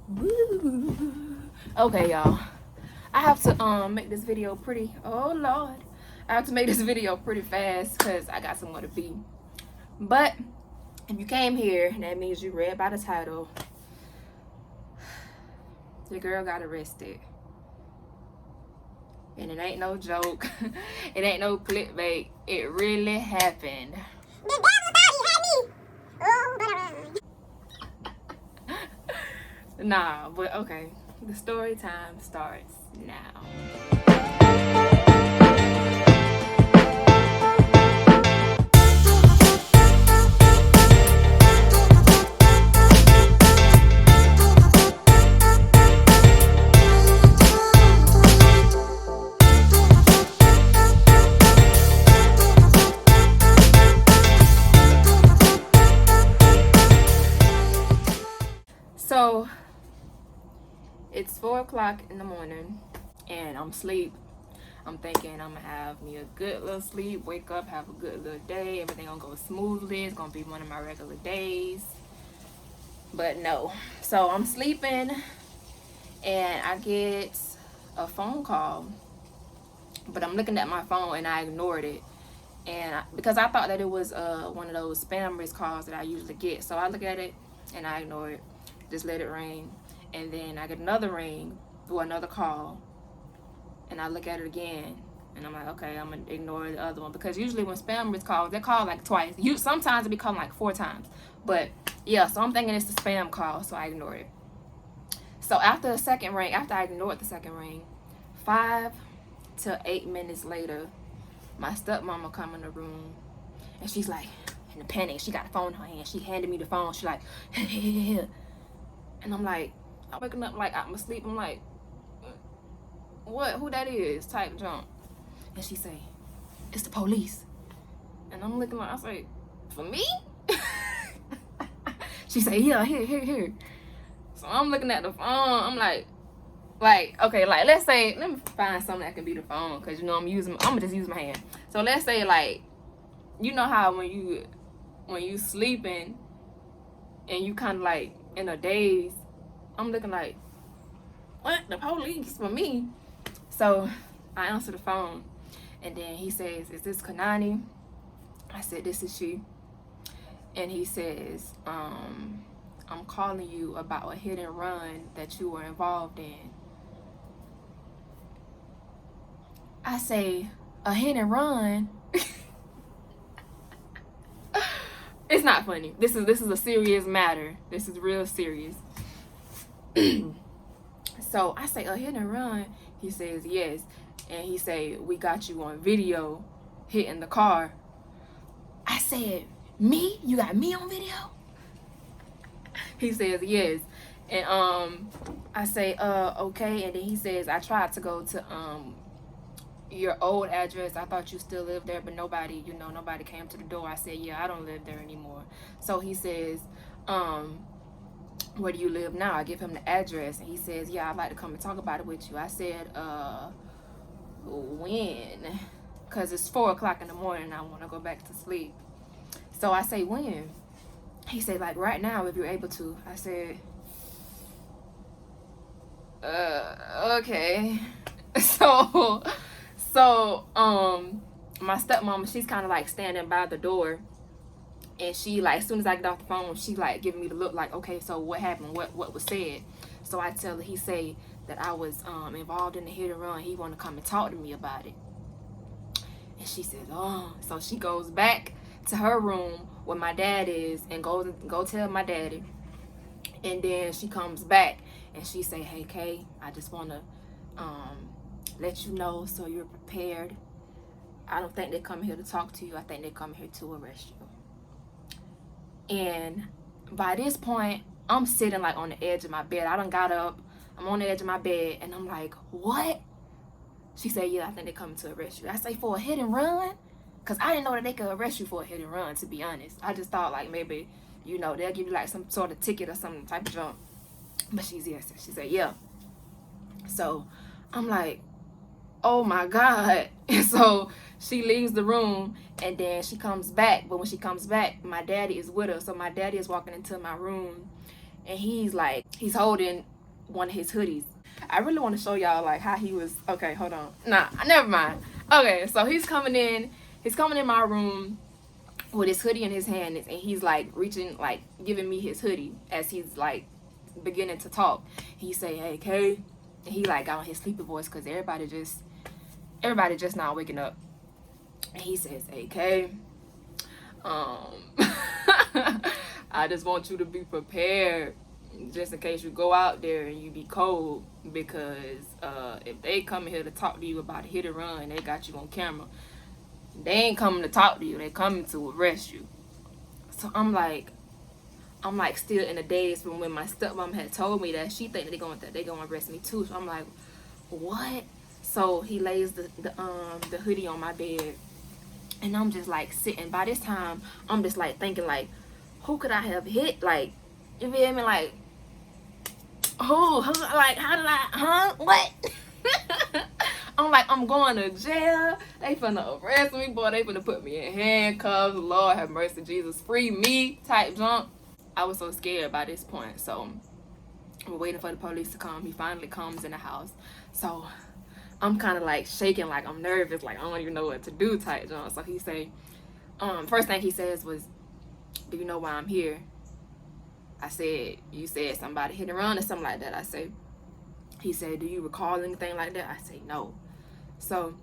Woo. Okay, y'all. I have to make this video pretty. Oh Lord, I have to make this video pretty fast because I got somewhere to be. But if you came here, that means you read by the title. The girl got arrested, and it ain't no joke. It ain't no clickbait. It really happened. Nah, but okay. The story time starts now. So it's 4 o'clock in the morning and I'm asleep. I'm thinking I'm gonna have me a good little sleep, wake up, have a good little day, everything gonna go smoothly. It's gonna be one of my regular days. But no. So I'm sleeping and I get a phone call. But I'm looking at my phone and I ignored it. And because I thought that it was one of those spam missed calls that I usually get. So I look at it and I ignore it. Just let it ring. And then I get another ring or another call. And I look at it again. And I'm like, okay, I'm going to ignore the other one. Because usually when spam missed calls, they call like twice. Sometimes it be calling like 4 times. But yeah, so I'm thinking it's a spam call. So I ignore it. So after the second ring, after I ignored the second ring, 5 to 8 minutes later, my stepmama come in the room. And she's like, in a panic. She got the phone in her hand. She handed me the phone. She's like, and I'm like, I'm waking up like out my sleep. I'm like, what? Who that is? Type jump. And she say, it's the police. And I'm looking like, I say, for me? She say, yeah, here. So I'm looking at the phone. I'm like, okay, like let's say, let me find something that can be the phone, cause you know I'm gonna just use my hand. So let's say like, you know how when you sleeping and you kind of like in a daze, I'm looking like, what? The police for me? So I answer the phone, and then he says, is this Kanani? I said, this is she. And he says, I'm calling you about a hit and run that you were involved in. I say, a hit and run? It's not funny. This is a serious matter. This is real serious. So I say, a hit and run? He says, yes. And he say, we got you on video hitting the car. I said, me? You got me on video? He says, yes. And I say, okay. And then he says, I tried to go to your old address. I thought you still lived there, but nobody came to the door. I said, yeah, I don't live there anymore. So he says, where do you live now? I give him the address, and he says, yeah, I'd like to come and talk about it with you. I said, when? Because it's 4 o'clock in the morning and I want to go back to sleep. So I say, when? He said, like right now, if you're able to. I said, okay. So my stepmama, she's kind of like standing by the door, and she like, as soon as I get off the phone, she like giving me the look like, okay, so what happened? What was said? So I tell her, he say that I was involved in the hit and run. He want to come and talk to me about it. And she says, oh. So she goes back to her room where my dad is and go tell my daddy. And then she comes back and she say, hey Kay, I just want to let you know so you're prepared. I don't think they come here to talk to you. I think they come here to arrest you. And by this point, I'm sitting like on the edge of my bed. I done got up. I'm on the edge of my bed and I'm like, what? She said, yeah, I think they're coming to arrest you. I say, for a hit and run? Because I didn't know that they could arrest you for a hit and run, to be honest. I just thought like maybe, they'll give you like some sort of ticket or some type of jump. But she said, yeah. So I'm like, oh my God. And so she leaves the room and then she comes back. But when she comes back, my daddy is with her. So my daddy is walking into my room and he's holding one of his hoodies. I really want to show y'all like how he was. Okay, hold on. Nah, never mind. Okay, so he's coming in my room with his hoodie in his hand, and he's like reaching, like giving me his hoodie as he's like beginning to talk. He say, "Hey, Kay," and he like got on his sleepy voice because everybody just now waking up. And he says, "Hey, Kay, I just want you to be prepared, just in case you go out there and you be cold, because if they come here to talk to you about a hit and run, they got you on camera. They ain't coming to talk to you, they coming to arrest you." So I'm like still in the days from when my stepmom had told me that she think that they gonna arrest me too. So I'm like, what? So he lays the hoodie on my bed, and I'm just like sitting. By this time, I'm just like thinking like, who could I have hit? Like, you feel me? Like, who? Like, how did I? What? I'm like, I'm going to jail. They finna arrest me, boy. They finna put me in handcuffs. Lord have mercy, Jesus, free me type junk. I was so scared by this point. So we're waiting for the police to come. He finally comes in the house. So I'm kind of like shaking, like I'm nervous, like I don't even know what to do type junk. So he say, first thing he says was, "Do you know why I'm here?" I said, "You said somebody hit and run or something like that." I say, he said, "Do you recall anything like that?" I say, "No." So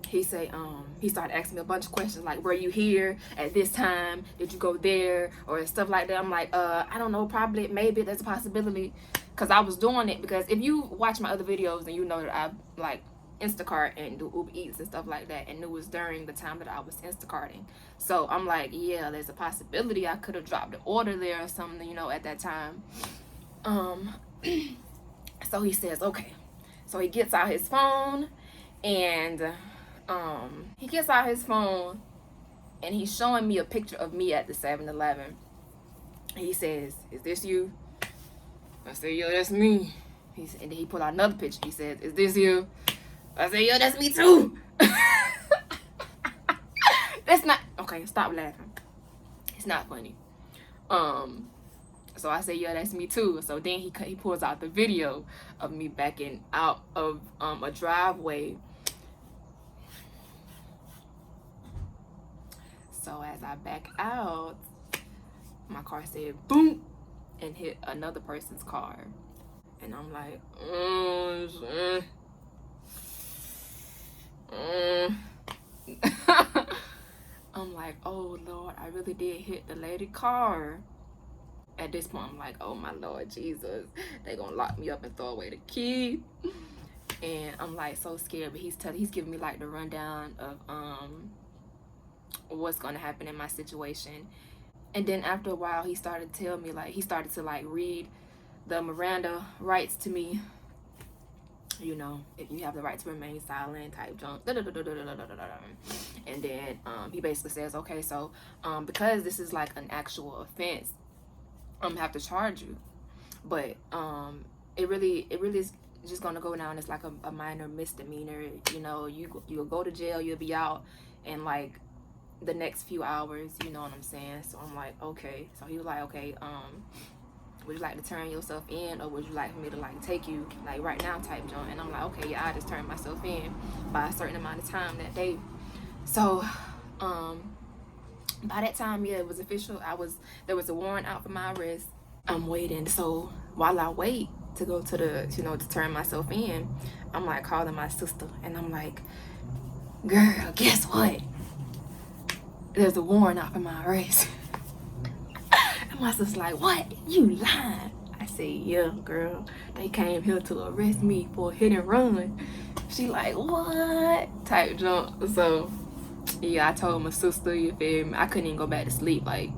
he say, he started asking me a bunch of questions like, "Were you here at this time? Did you go there?" or stuff like that. I'm like, I don't know, probably, maybe, there's a possibility, because I was doing it. Because if you watch my other videos, then you know that I like Instacart and do Uber Eats and stuff like that, and it was during the time that I was Instacarting. So I'm like, yeah, there's a possibility I could have dropped the order there or something, you know, at that time. So he says, okay. So he gets out his phone, and he's showing me a picture of me at the 7-Eleven. He says, "Is this you?" I said, "Yo, that's me." And then he pulled out another picture. He says, "Is this you?" I said, "Yo, that's me too." That's not okay. Stop laughing. It's not funny. So I said, "Yeah, that's me too." So then he pulls out the video of me backing out of a driveway. So as I back out, my car said boom and hit another person's car. And I'm like, I'm like, oh Lord, I really did hit the lady's car. At this point, I'm like, oh my Lord Jesus, they gonna lock me up and throw away the key. And I'm like so scared, but he's giving me like the rundown of what's gonna happen in my situation. And then after a while, he started to tell me, like, he started to like read the Miranda rights to me. You know, if you have the right to remain silent type junk. And then he basically says, okay, so because this is like an actual offense, I'm gonna have to charge you. But it really is just gonna go down as like a minor misdemeanor. You know, you'll go to jail, you'll be out in like the next few hours, you know what I'm saying? So I'm like, okay. So he was like, okay, would you like to turn yourself in, or would you like for me to like take you like right now type joint? And I'm like, okay, yeah, I just turned myself in by a certain amount of time that day. So by that time, yeah, it was official. There was a warrant out for my arrest. I'm waiting. So while I wait to go to the, you know, to turn myself in, I'm like calling my sister, and I'm like, girl, guess what? There's a warrant out for my arrest. And my sister's like, what? You lying? I said, yeah, girl. They came here to arrest me for a hit and run. She like, what? Type jump. So yeah, I told my sister, you feel me? I couldn't even go back to sleep. Like,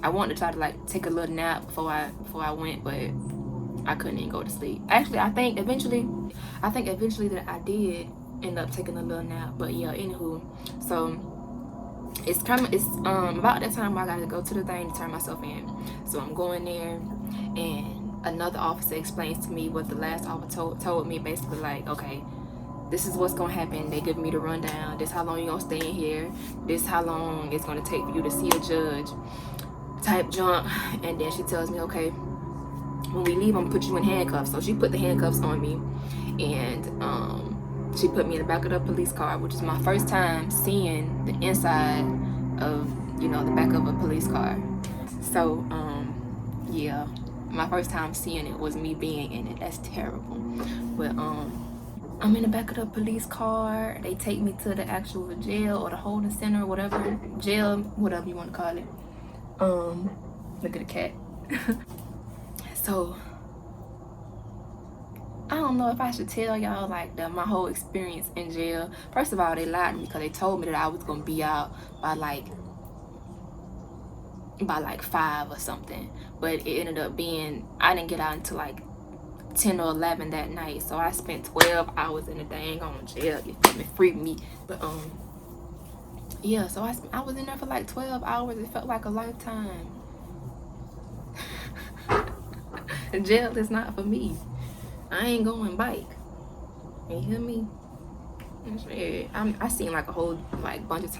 I wanted to try to like take a little nap before I went, but I couldn't even go to sleep. Actually, I think eventually that I did end up taking a little nap. But yeah, anywho, so it's about that time where I gotta go to the thing to turn myself in. So I'm going there, and another officer explains to me what the last officer told me, basically like, okay, this is what's gonna happen. They give me the rundown. This how long you gonna stay in here. This how long it's gonna take for you to see a judge type junk. And then she tells me, okay, when we leave, I'm gonna put you in handcuffs. So she put the handcuffs on me, and she put me in the back of the police car, which is my first time seeing the inside of, you know, the back of a police car. So yeah, my first time seeing it was me being in it. That's terrible. But I'm in the back of the police car. They take me to the actual jail or the holding center or whatever. Jail, whatever you want to call it. Look at the cat. So I don't know if I should tell y'all like my whole experience in jail. First of all, they lied to me because they told me that I was gonna be out by like 5 or something, but it ended up being, I didn't get out until like 10 or 11 that night. So I spent 12 hours in the dang on jail. You feel me? Free me. But yeah, so I was in there for like 12 hours. It felt like a lifetime. Jail is not for me. I ain't going bike. You hear me? I seen like a whole like bunch of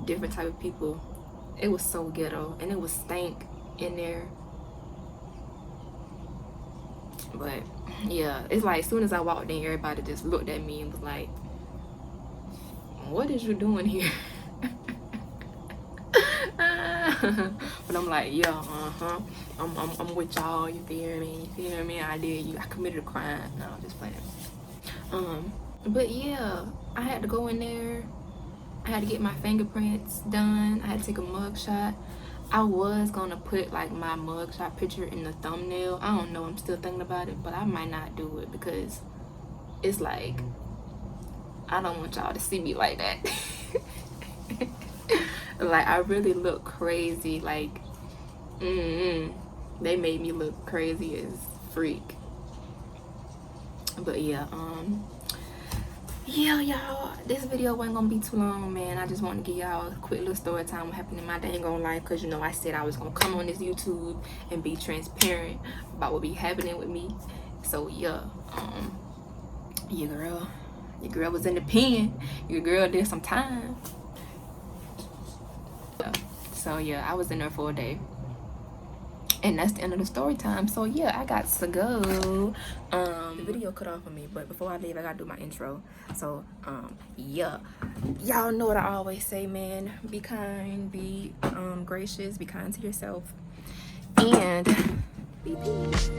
different type of people. It was so ghetto, and it was stank in there. But yeah, it's like as soon as I walked in, everybody just looked at me and was like, "What is you doing here?" But I'm like, yeah, I'm with y'all. You feel me? You feel me? I committed a crime. No, I'm just playing. But yeah, I had to go in there. I had to get my fingerprints done. I had to take a mug shot. I was gonna put like my mugshot picture in the thumbnail. I don't know, I'm still thinking about it, but I might not do it because it's like, I don't want y'all to see me like that. Like, I really look crazy. Like, they made me look crazy as freak. But yeah, yeah, y'all, this video wasn't gonna be too long, man. I just want to give y'all a quick little story time what happened in my dang on life, because you know I said I was gonna come on this YouTube and be transparent about what be happening with me. So yeah, your girl was in the pen. Your girl did some time. So yeah, I was in there for a day. And that's the end of the story time. So yeah, I got to go. The video cut off on me, but before I leave, I gotta do my intro. So yeah, y'all know what I always say, man. Be kind, be gracious, be kind to yourself, and be peace.